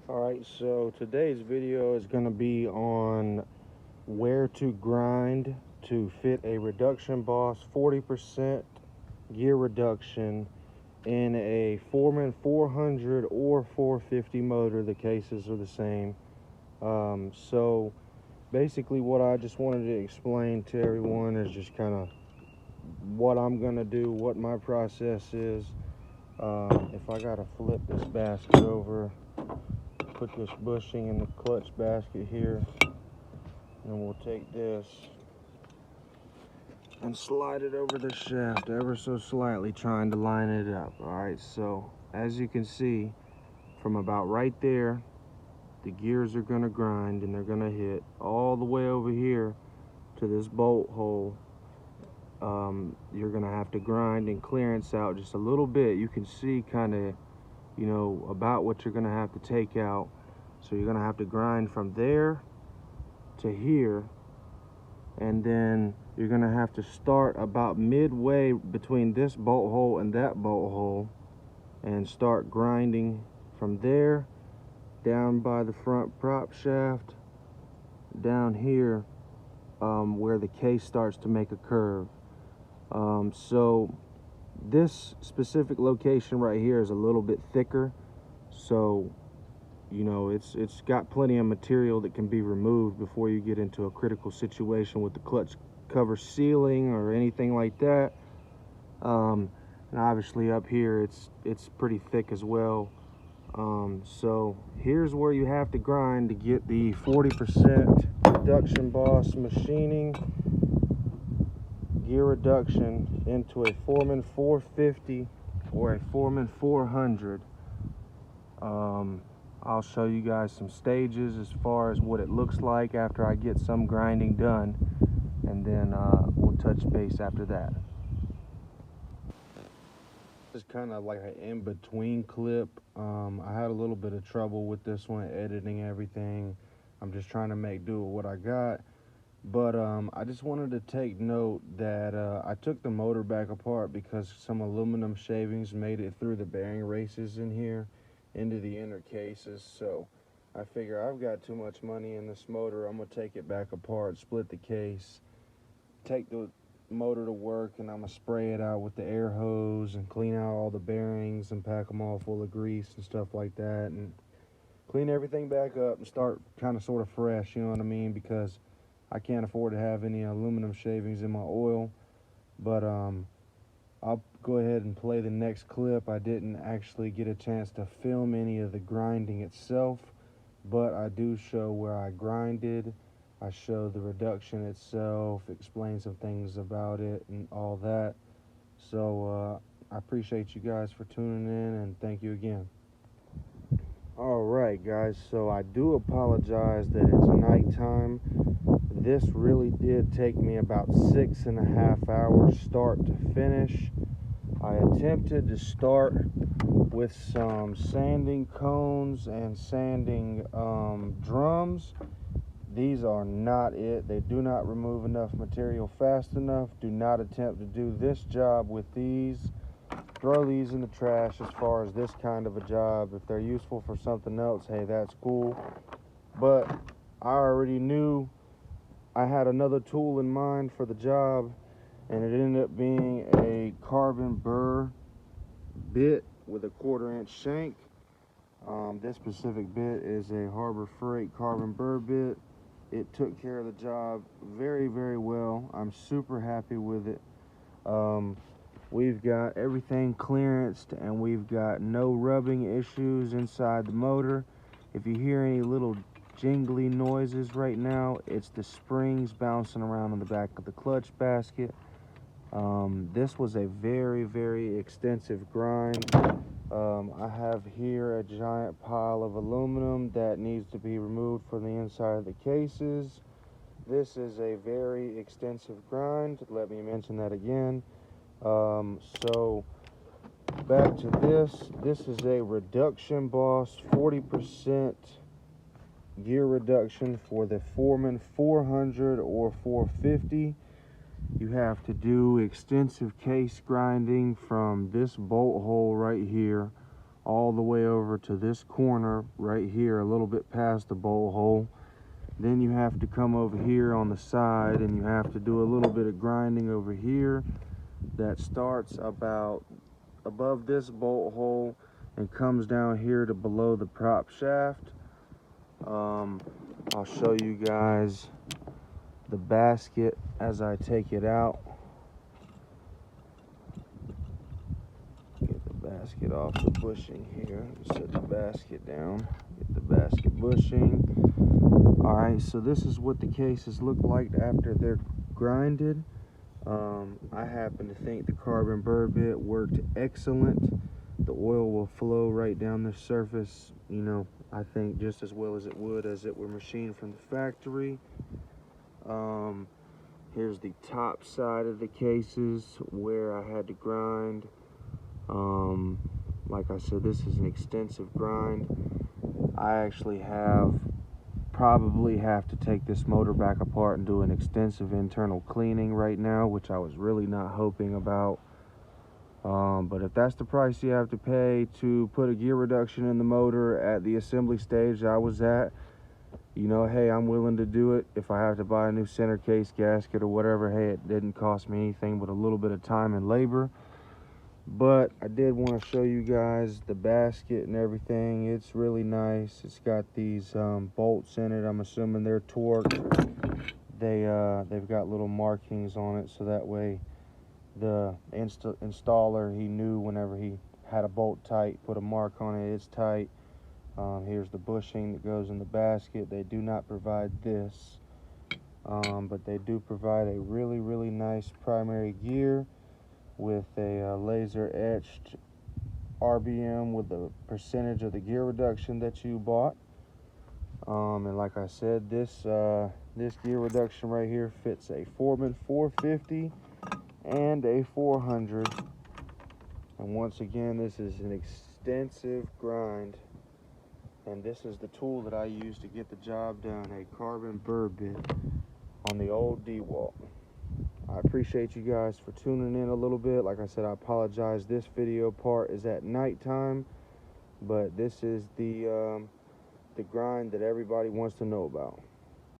Alright, so today's video is going to be on where to grind to fit a reduction boss 40% gear reduction in a Foreman 400 or 450 motor. The cases are the same. So basically what I just wanted to explain to everyone is just kind of what I'm going to do, what my process is. If I got to flip this basket over, put this bushing in the clutch basket here, and we'll take this and slide it over the shaft ever so slightly, trying to line it up. All right, so as you can see from about right there, the gears are going to grind and they're going to hit all the way over here to this bolt hole. You're going to have to grind and clearance out just a little bit. You can see kind of, about what you're going to have to take out. So you're going to have to grind from there to here, and then you're going to have to start about midway between this bolt hole and that bolt hole and start grinding from there down by the front prop shaft down here, where the case starts to make a curve. So this specific location right here is a little bit thicker, so it's got plenty of material that can be removed before you get into a critical situation with the clutch cover sealing or anything like that. And obviously up here it's pretty thick as well. So here's where you have to grind to get the 40% reduction boss machining gear reduction into a Foreman 450 or a Foreman 400. I'll show you guys some stages as far as what it looks like after I get some grinding done, and then we'll touch base after that. This is kind of like an in-between clip. I had a little bit of trouble with this one, editing everything. I'm just trying to make do with what I got. But I just wanted to take note that I took the motor back apart because some aluminum shavings made it through the bearing races in here into the inner cases. So I figure I've got too much money in this motor. I'm going to take it back apart, split the case, take the motor to work, and I'm going to spray it out with the air hose and clean out all the bearings and pack them all full of grease and stuff like that, and clean everything back up and start kind of sort of fresh, you know what I mean? Because I can't afford to have any aluminum shavings in my oil. But I'll go ahead and play the next clip. I didn't actually get a chance to film any of the grinding itself, but I do show where I grinded. I show the reduction itself, explain some things about it and all that. So I appreciate you guys for tuning in, and thank you again. Alright guys, so I do apologize that it's nighttime. This really did take me about 6.5 hours start to finish. I attempted to start with some sanding cones and sanding drums. These are not it. They do not remove enough material fast enough. Do not attempt to do this job with these. Throw these in the trash as far as this kind of a job. If they're useful for something else, hey, that's cool. But I already knew I had another tool in mind for the job, and it ended up being a carbon burr bit with a 1/4-inch shank. This specific bit is a Harbor Freight carbon burr bit. It took care of the job very, very well. I'm super happy with it. We've got everything clearanced, and we've got no rubbing issues inside the motor. If you hear any little jingly noises right now, it's the springs bouncing around in the back of the clutch basket. This was a very, very extensive grind. I have here a giant pile of aluminum that needs to be removed from the inside of the cases. This is a very extensive grind. Let me mention that again. So back to this. This is a reduction boss 40% gear reduction for the Foreman 400 or 450. You have to do extensive case grinding from this bolt hole right here all the way over to this corner right here, a little bit past the bolt hole. Then you have to come over here on the side and you have to do a little bit of grinding over here that starts about above this bolt hole and comes down here to below the prop shaft. I'll show you guys the basket as I take it out. Get the basket off the bushing here. Set the basket down. Get the basket bushing. Alright, so this is what the cases look like after they're grinded. I happen to think the carbon burr bit worked excellent. The oil will flow right down the surface, you know, I think just as well as it would as it were machined from the factory. Here's the top side of the cases where I had to grind. Like I said, this is an extensive grind. I actually probably have to take this motor back apart and do an extensive internal cleaning right now, which I was really not hoping about. But if that's the price you have to pay to put a gear reduction in the motor at the assembly stage I was at, you know, hey, I'm willing to do it. If I have to buy a new center case gasket or whatever, hey, it didn't cost me anything but a little bit of time and labor. But I did want to show you guys the basket and everything. It's really nice. It's got these bolts in it. I'm assuming they're torqued. They've got little markings on it, so that way the installer, he knew whenever he had a bolt tight, put a mark on it, it's tight. Here's the bushing that goes in the basket. They do not provide this, but they do provide a really nice primary gear with a laser etched RBM with the percentage of the gear reduction that you bought. And like I said, this gear reduction right here fits a Foreman 450 and a 400. And once again, this is an extensive grind, and this is the tool that I use to get the job done, a carbon burr bit on the old DeWalt. I appreciate you guys for tuning in a little bit. Like I said, I apologize. This video part is at nighttime, but this is the grind that everybody wants to know about.